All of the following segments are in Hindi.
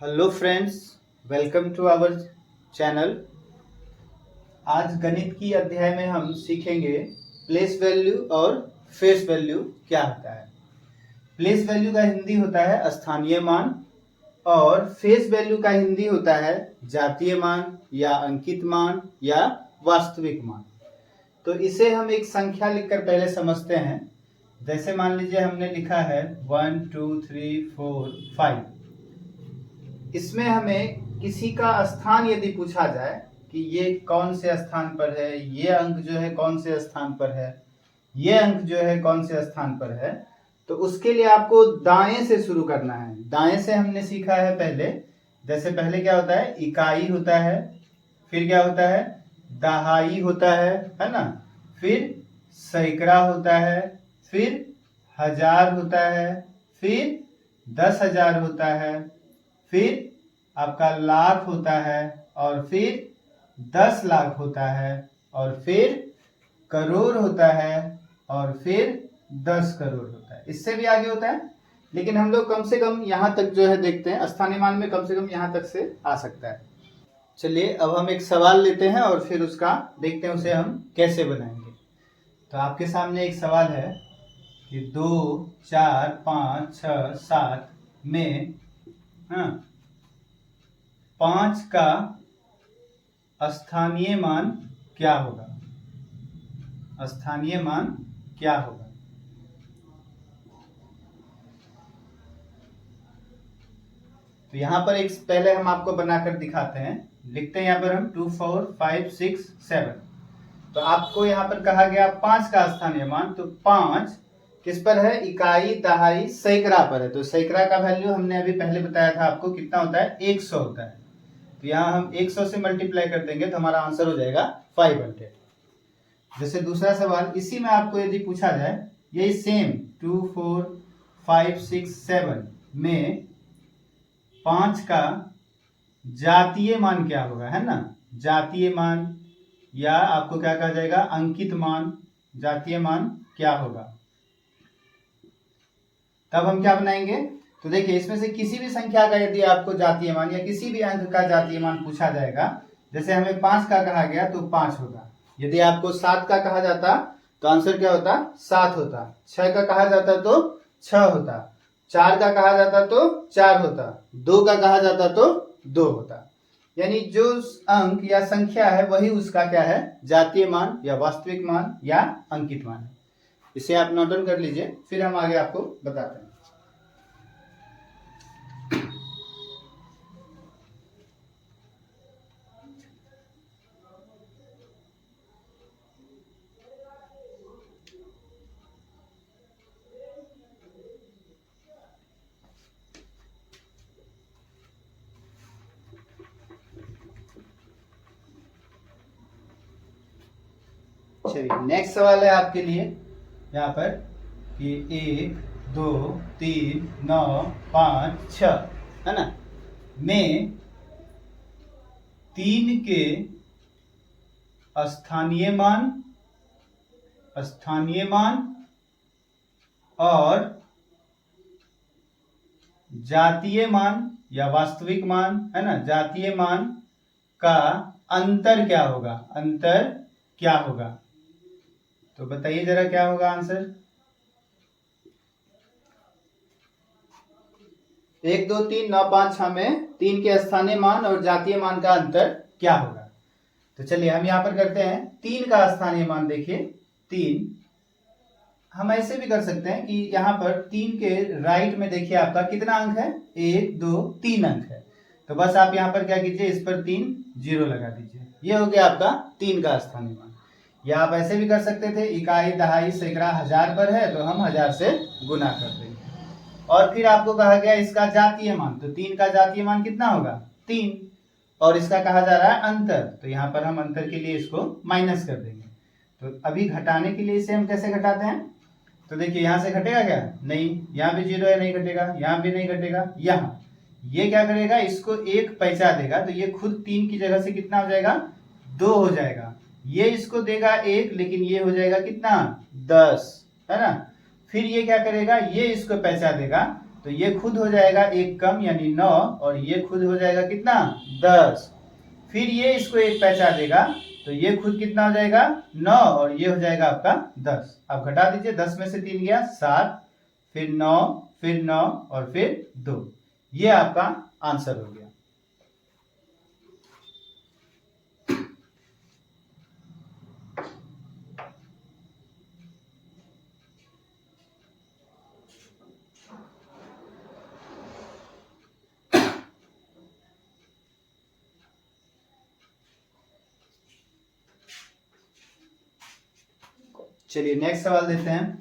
Hello friends, welcome to our channel. आज गणित की अध्याय में हम सीखेंगे प्लेस वैल्यू और फेस वैल्यू क्या होता है। प्लेस वैल्यू का हिंदी होता है स्थानीय मान और फेस वैल्यू का हिंदी होता है जातीय मान या अंकित मान या वास्तविक मान। तो इसे हम एक संख्या लिखकर पहले समझते हैं। जैसे मान लीजिए हमने लिखा है 1 2 3 4 5। इसमें हमें किसी का स्थान यदि पूछा जाए कि ये कौन से स्थान पर है, ये अंक जो है कौन से स्थान पर है, ये अंक जो है कौन से स्थान पर है, तो उसके लिए आपको दाएं से शुरू करना है। दाएं से हमने सीखा है पहले। जैसे पहले क्या होता है, इकाई होता है, फिर क्या होता है, दहाई होता है ना, फिर सैकड़ा होता है, फिर हजार होता है, फिर 10,000 होता है, फिर आपका लाख होता है, और फिर 10 लाख होता है, और फिर करोड़ होता है, और फिर 10 करोड़ होता है। इससे भी आगे होता है, लेकिन हम लोग कम से कम यहाँ तक जो है देखते हैं। स्थानीय मान में कम से कम यहाँ तक से आ सकता है। चलिए अब हम एक सवाल लेते हैं और फिर उसका देखते हैं उसे हम कैसे बनाएंगे। तो आपके सामने एक सवाल है कि 2 4 5 6 7 में 5 का स्थानीय मान क्या होगा। स्थानीय मान क्या होगा। तो यहां पर एक पहले हम आपको बनाकर दिखाते हैं। लिखते हैं यहां पर हम 2 4 5 6 7। तो आपको यहां पर कहा गया 5 का स्थानीय मान। तो 5 किस पर है, इकाई दहाई सैकड़ा पर है। तो सैकड़ा का वैल्यू हमने अभी पहले बताया था आपको कितना होता है, 100 होता है। तो यहाँ हम 100 से मल्टीप्लाई कर देंगे तो हमारा आंसर हो जाएगा 500। जैसे दूसरा सवाल इसी में आपको यदि पूछा जाए, यही सेम 2 4 5 6 7 में 5 का जातीय मान क्या होगा, है ना। जातीय मान या आपको क्या कहा जाएगा, अंकित मान। जातीय मान क्या होगा, तब हम क्या बनाएंगे। तो देखिए इसमें से किसी भी संख्या का यदि आपको जातीय मान या किसी भी अंक का जातीय मान पूछा जाएगा, जैसे हमें 5 का कहा गया तो 5 होगा। यदि आपको 7 का कहा जाता तो आंसर क्या होता, 7 होता। 6 का कहा जाता तो 6 होता। 4 का कहा जाता तो 4 होता। 2 का कहा जाता तो 2 होता। यानी जो अंक या संख्या है वही उसका क्या है, जातीय मान या वास्तविक मान या अंकित मान है। इसे आप नोट डाउन कर लीजिए, फिर हम आगे आपको बताते हैं। चलिए नेक्स्ट सवाल है आपके लिए यहाँ पर कि 1 2 3 9 5 6 है ना, में 3 के स्थानीय मान और जातीय मान या वास्तविक मान, है ना, जातीय मान का अंतर क्या होगा। अंतर क्या होगा, तो बताइए जरा क्या होगा आंसर। 1 2 3 9 5 6 में 3 के स्थानीय मान और जातीय मान का अंतर क्या होगा। तो चलिए हम यहां पर करते हैं 3 का स्थानीय मान। देखिए 3 हम ऐसे भी कर सकते हैं कि यहाँ पर 3 के राइट में देखिए आपका कितना अंक है, 1 2 3 अंक है। तो बस आप यहाँ पर क्या कीजिए, इस पर 3 0 लगा दीजिए। ये हो गया आपका 3 का स्थानीय मान। या आप ऐसे भी कर सकते थे, इकाई दहाई सैकड़ा हजार पर है तो हम 1000 से गुना कर देंगे। और फिर आपको कहा गया इसका जातीय मान। तो 3 का जातीय मान कितना होगा, 3। और इसका कहा जा रहा है अंतर, तो यहाँ पर हम अंतर के लिए इसको माइनस कर देंगे। तो अभी घटाने के लिए इसे हम कैसे घटाते हैं, तो देखिए यहां से घटेगा क्या, नहीं। यहाँ भी 0 है, नहीं घटेगा। यहाँ भी नहीं घटेगा। यहाँ ये क्या करेगा, इसको 1 पैसा देगा। तो ये खुद 3 की जगह से कितना हो जाएगा, 2 हो जाएगा। ये इसको देगा 1, लेकिन ये हो जाएगा कितना, 10, है ना। फिर ये क्या करेगा, ये इसको पैसा देगा तो ये खुद हो जाएगा एक कम यानी 9, और ये खुद हो जाएगा कितना 10। फिर ये इसको एक पहचान देगा, तो ये खुद कितना हो जाएगा 9, और ये हो जाएगा आपका 10। आप घटा दीजिए, 10 में से 3 गया 7, फिर 9, फिर 9 और फिर 2। ये आपका आंसर हो गया। चलिए नेक्स्ट सवाल देते हैं।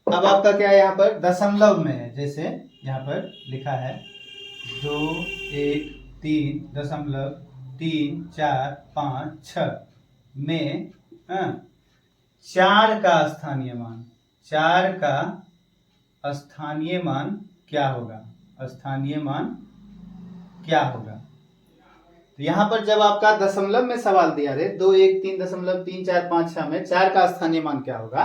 अब आपका क्या है, यहाँ पर दशमलव में है, जैसे यहाँ पर लिखा है 2 1 3 दशमलव 3 4 5 6 में 4 का स्थानीय मान, 4 का स्थानीय मान क्या होगा, स्थानीय मान क्या होगा। तो यहाँ पर जब आपका दशमलव में सवाल दिया है 2 1 3 दशमलव 3 4 5 6 में 4 का स्थानीय मान क्या होगा,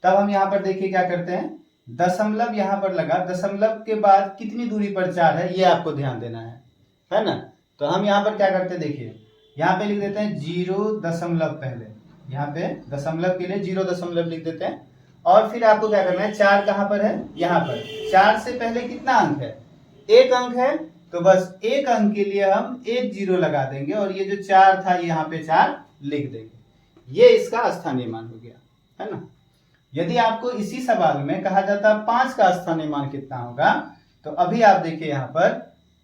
तब हम यहाँ पर देखिए क्या करते हैं, दशमलव यहाँ पर लगा, दशमलव के बाद कितनी दूरी पर 4 है ये आपको ध्यान देना है ना। तो हम यहाँ पर क्या करते हैं, देखिए यहाँ पे लिख देते हैं 0 दशमलव, पहले यहाँ पे दशमलव के लिए 0 दशमलव लिख देते हैं, और फिर आपको क्या करना है, 4 कहाँ पर है, यहाँ पर 4 से पहले कितना अंक है, 1 अंक है, तो बस 1 अंक के लिए हम 1 0 लगा देंगे, और ये जो 4 था यहाँ पे 4 लिख देंगे। ये इसका स्थानीय मान हो गया, है ना। यदि आपको इसी सवाल में कहा जाता 5 का स्थानीय मान कितना होगा, तो अभी आप देखिए यहाँ पर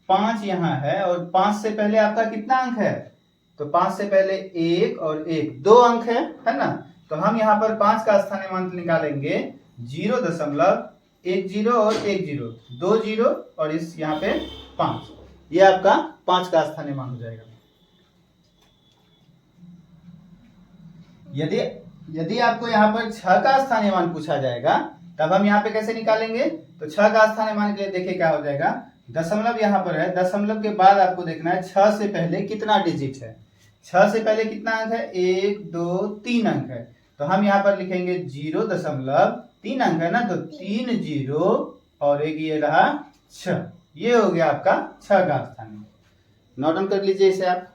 5 यहाँ है, और 5 से पहले आपका कितना अंक है, तो 5 से पहले 1 और 1 2 अंक है ना। तो हम यहाँ पर 5 का स्थानीय मान निकालेंगे 0.10 और 1 0, 2 0 और इस यहाँ पे 5, ये आपका 5 का स्थानीय मान हो जाएगा। यदि आपको यहाँ पर 6 का स्थानीय मान पूछा जाएगा, तब हम यहाँ पे कैसे निकालेंगे, तो 6 का स्थानीय मान के लिए देखिए क्या हो जाएगा, दशमलव यहाँ पर है, दशमलव के बाद आपको देखना है 6 से पहले कितना डिजिट है, 6 से पहले कितना अंक है, 1 2 3 अंक है, तो हम यहाँ पर लिखेंगे 0.3 अंक है ना, तो 3 0 और एक ये रहा 6, ये हो गया आपका 6 का स्थानीय। नोट डाउन कर लीजिए इसे आप।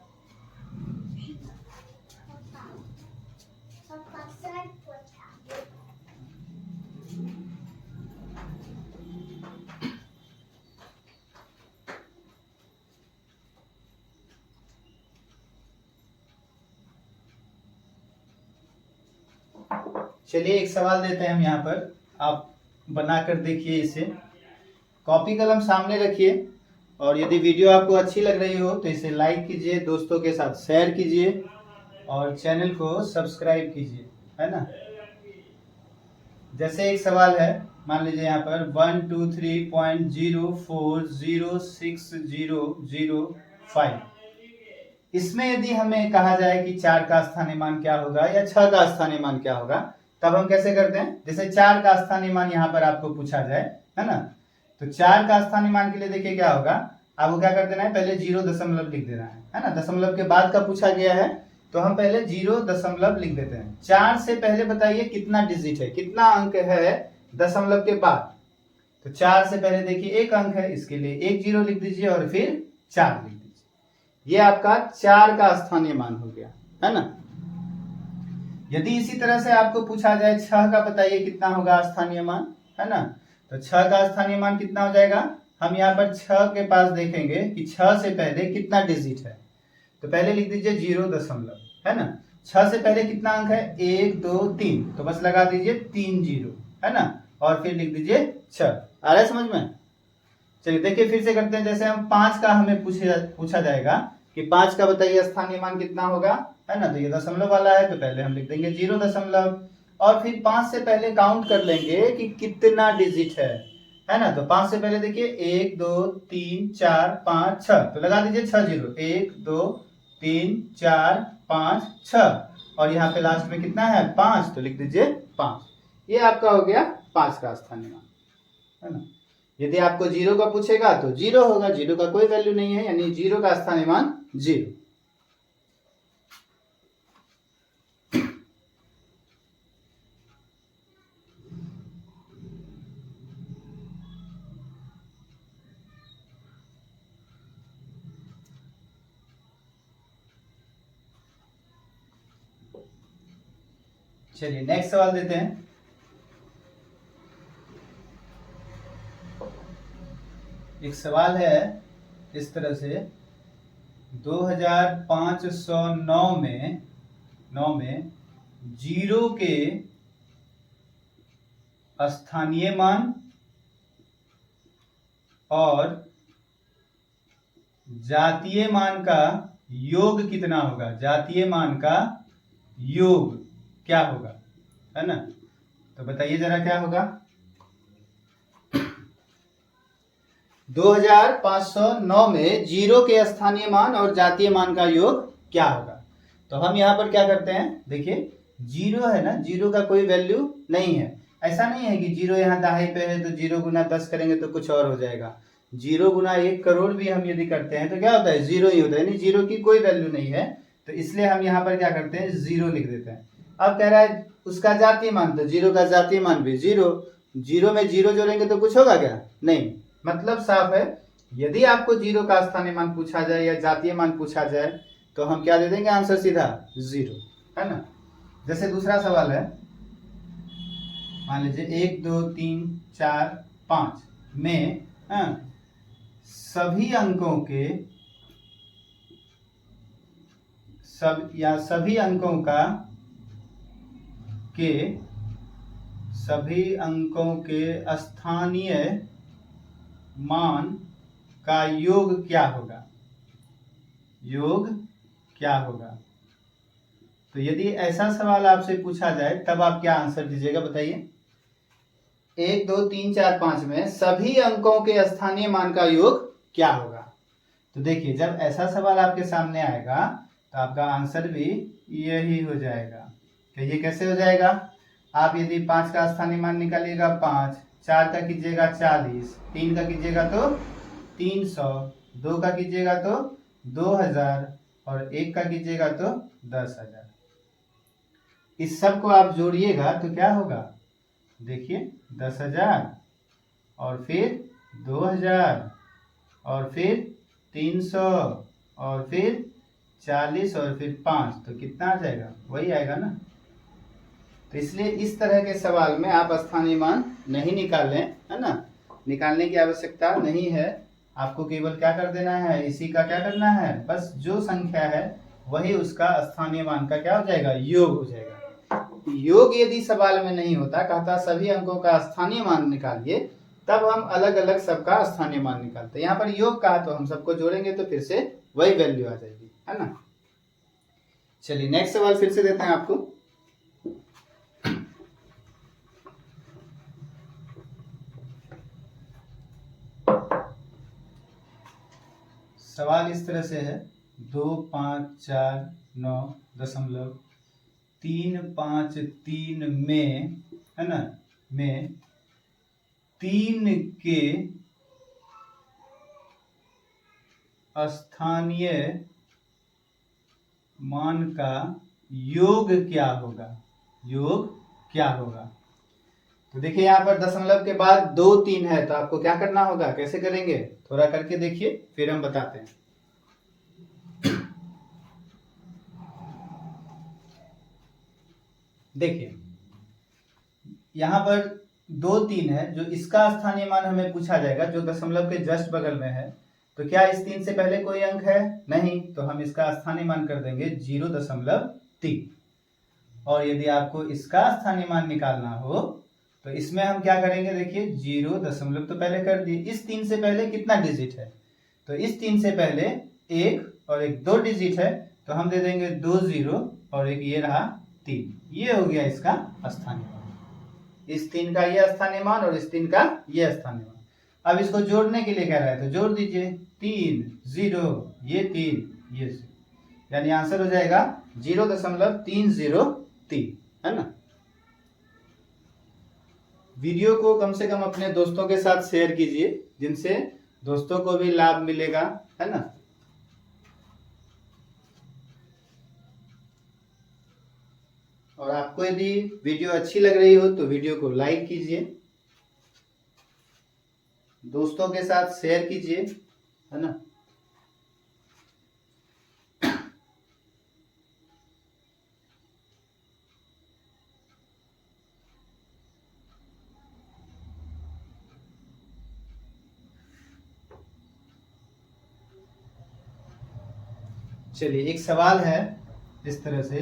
चलिए एक सवाल देते हैं हम यहाँ पर, आप बनाकर देखिए इसे, कॉपी कलम सामने रखिए, और यदि वीडियो आपको अच्छी लग रही हो तो इसे लाइक कीजिए, दोस्तों के साथ शेयर कीजिए, और चैनल को सब्सक्राइब कीजिए, है ना। जैसे एक सवाल है, मान लीजिए यहाँ पर 123.04060005, इसमें यदि हमें कहा जाए कि 4 का स्थानीय मान क्या होगा या 6 का स्थानीय मान क्या होगा, तब हम कैसे करते हैं, जैसे 4 का स्थानीय मान यहाँ पर आपको पूछा जाए, है ना, तो 4 का स्थानीय मान के लिए देखिए क्या होगा, आपको क्या कर देना है, पहले 0 दशमलव लिख देना है ना, दशमलव के बाद का पूछा गया है, तो हम पहले 0 दशमलव लिख देते हैं। 4 से पहले बताइए कितना डिजिट है, कितना अंक है दशमलव के बाद, तो 4 से पहले देखिए 1 अंक है, इसके लिए 1 0 लिख दीजिए और फिर 4 लिख दीजिए, ये आपका 4 का स्थानीय मान हो गया, है ना। यदि इसी तरह से आपको पूछा जाए 6 का बताइए कितना होगा स्थानीय मान, है ना, तो 6 का स्थानीय मान कितना हो जाएगा, हम यहाँ पर 6 के पास देखेंगे कि 6 से पहले कितना डिजिट है, तो पहले लिख दीजिए 0 दशमलव, है ना, 6 से पहले कितना अंक है, 1 2 3, तो बस लगा दीजिए 3 0, है ना, और फिर लिख दीजिए 6। आ रहा है समझ में। चलिए देखिए फिर से करते हैं, जैसे हम 5 का हमें पूछा जाएगा कि 5 का बताइए स्थानीय मान कितना होगा, है ना, तो ये दशमलव वाला है, तो पहले हम लिख देंगे 0 दशमलव, और फिर 5 से पहले काउंट कर लेंगे कि कितना डिजिट है ना, तो 5 से पहले देखिए 1 2 3 4 5 6, तो लगा दीजिए 6 0, 1 2 3 4 5 6, और यहाँ पे लास्ट में कितना है 5, तो लिख दीजिए 5, ये आपका हो गया 5 का स्थानीय मान, है ना। यदि आपको 0 का पूछेगा तो 0 होगा, 0 का कोई वैल्यू नहीं है, यानी 0 का स्थानीय मान 0। चलिए नेक्स्ट सवाल देते हैं। एक सवाल है इस तरह से, 2509 में जीरो के स्थानीय मान और जातीय मान का योग कितना होगा? जातीय मान का योग क्या होगा, है ना? तो बताइए जरा क्या होगा। 2509 में जीरो के स्थानीय मान और जातीय मान का योग क्या होगा? तो हम यहाँ पर क्या करते हैं, देखिए जीरो है ना, जीरो का कोई वैल्यू नहीं है। ऐसा नहीं है कि जीरो यहाँ दाहिने पे है तो जीरो गुना 10 करेंगे तो कुछ और हो जाएगा। जीरो गुना 1 करोड़ भी हम यदि करते हैं तो क्या होता है, जीरो ही होता है, यानी जीरो की कोई वैल्यू नहीं है। तो इसलिए हम यहाँ पर क्या करते हैं, जीरो लिख देते हैं। अब कह रहा है उसका जातीय मान, तो जीरो का जातीय मान भी जीरो। जीरो में जीरो जोड़ेंगे तो कुछ होगा क्या? नहीं। मतलब साफ है, यदि आपको जीरो का स्थानीय मान पूछा जाए या जातीय मान पूछा जाए तो हम क्या दे देंगे आंसर, सीधा जीरो, है ना। जैसे दूसरा सवाल है, मान लीजिए 1 2 3 4 5 में सभी अंकों के सभी अंकों के स्थानीय मान का योग क्या होगा? योग क्या होगा? तो यदि ऐसा सवाल आपसे पूछा जाए तब आप क्या आंसर दीजिएगा, बताइए। 1 2 3 4 5 में सभी अंकों के स्थानीय मान का योग क्या होगा? तो देखिए जब ऐसा सवाल आपके सामने आएगा तो आपका आंसर भी यही हो जाएगा। तो ये कैसे हो जाएगा? आप यदि 5 का स्थानीय मान निकालिएगा 5, 4 का कीजिएगा 40, 3 का कीजिएगा तो 300, 2 का कीजिएगा तो 2000 और 1 का कीजिएगा तो 10,000। इस सब को आप जोड़िएगा तो क्या होगा, देखिए 10,000 और फिर 2000 और फिर 300 और फिर 40 और फिर 5, तो कितना आ जाएगा, वही आएगा ना। तो इसलिए इस तरह के सवाल में आप स्थानीय मान नहीं निकालें, है ना, निकालने की आवश्यकता नहीं है। आपको केवल क्या कर देना है, इसी का क्या करना है, बस जो संख्या है वही उसका स्थानीय मान का क्या हो जाएगा, योग हो जाएगा। योग यदि सवाल में नहीं होता, कहता सभी अंकों का स्थानीय मान निकालिए, तब हम अलग अलग सबका स्थानीय मान निकालते। यहाँ पर योग कहा तो हम सबको जोड़ेंगे तो फिर से वही वैल्यू आ जाएगी, है ना। चलिए नेक्स्ट सवाल फिर से देते हैं आपको। सवाल इस तरह से है, 2549.353 में, है ना, में 3 के स्थानीय मान का योग क्या होगा? योग क्या होगा? तो देखिए यहाँ पर दशमलव के बाद 2 3 है, तो आपको क्या करना होगा, कैसे करेंगे, थोड़ा करके देखिए फिर हम बताते हैं। देखिए यहाँ पर 2 3 है, जो इसका स्थानीय मान हमें पूछा जाएगा, जो दशमलव के जस्ट बगल में है। तो क्या इस 3 से पहले कोई अंक है? नहीं, तो हम इसका स्थानीय मान कर देंगे 0.3। और यदि आपको इसका स्थानीय मान निकालना हो तो इसमें हम क्या करेंगे, देखिए 0 दशमलव तो पहले कर दिए, इस 3 से पहले कितना डिजिट है, तो इस 3 से पहले 1 और एक 2 डिजिट है, तो हम दे देंगे 2 0 और एक ये रहा 3। ये हो गया इसका स्थानीय मान, इस 3 का ये स्थानीय मान और इस 3 का ये स्थानीय मान। अब इसको जोड़ने के लिए कह रहा है तो जोड़ दीजिए, 3 0 ये 3 ये 0, यानी आंसर हो जाएगा 0.303, है ना। वीडियो को कम से कम अपने दोस्तों के साथ शेयर कीजिए, जिनसे दोस्तों को भी लाभ मिलेगा, है ना। और आपको यदि वीडियो अच्छी लग रही हो तो वीडियो को लाइक कीजिए, दोस्तों के साथ शेयर कीजिए, है ना। चलिए एक सवाल है इस तरह से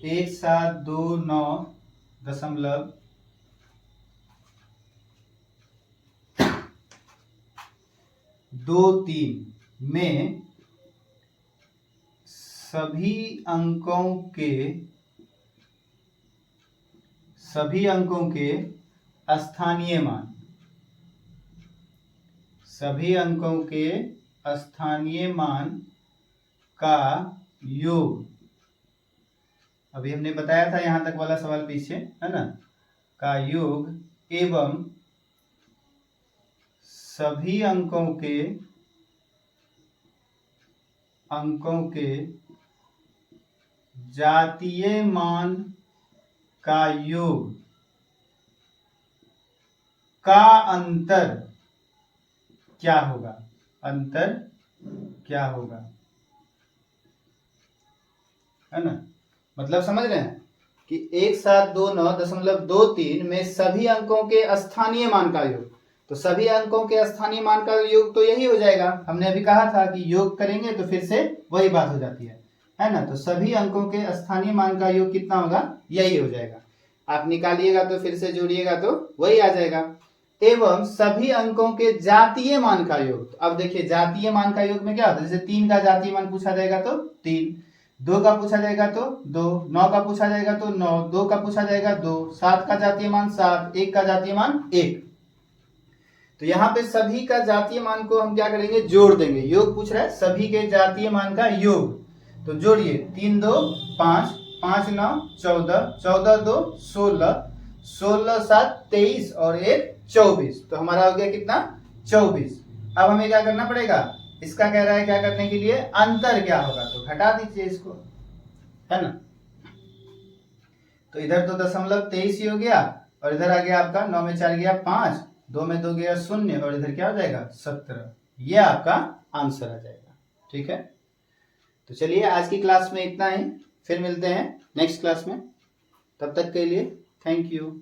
1729.23 में सभी अंकों के स्थानीय मान का योग, अभी हमने बताया था यहां तक वाला सवाल पीछे है ना, का योग एवं सभी अंकों के जातीय मान का योग का अंतर क्या होगा, है ना। मतलब समझ रहे हैं कि 1729.23 में सभी अंकों के स्थानीय मान का योग, तो सभी अंकों के स्थानीय मान का योग तो यही हो जाएगा, हमने अभी कहा था कि योग करेंगे तो फिर से वही बात हो जाती है ना। तो सभी अंकों के स्थानीय मान का योग कितना होगा, यही हो जाएगा। आप निकालिएगा तो फिर से जोड़िएगा तो वही आ जाएगा। एवं सभी अंकों के जातीय मान का योग, अब देखिए जातीय मान का योग में क्या होता है, जैसे 3 का जातीय मान पूछा जाएगा तो 3, 2 का पूछा जाएगा तो 2, 9 का पूछा जाएगा तो 9, 2 का पूछा जाएगा 2, 7 का जातीय मान 7, 1 का जातीय मान 1। तो यहाँ पे सभी का जातीय मान को हम क्या करेंगे, जोड़ देंगे। योग पूछ रहा है सभी के जातीय मान का योग, तो जोड़िए 3 2 5, 5 9 14, 14 2 16, 16 7 23 और 1 24, तो हमारा हो गया कितना 24। अब हमें क्या करना पड़ेगा, इसका कह रहा है क्या करने के लिए, अंतर क्या होगा, तो घटा दीजिए इसको, है ना। तो इधर तो 0.23 ही हो गया और इधर आ गया आपका 9 में 4 गया 5, 2 में 2 गया 0 और इधर क्या हो जाएगा 17। ये आपका आंसर आ जाएगा। ठीक है, तो चलिए आज की क्लास में इतना ही, फिर मिलते हैं नेक्स्ट क्लास में। तब तक के लिए थैंक यू।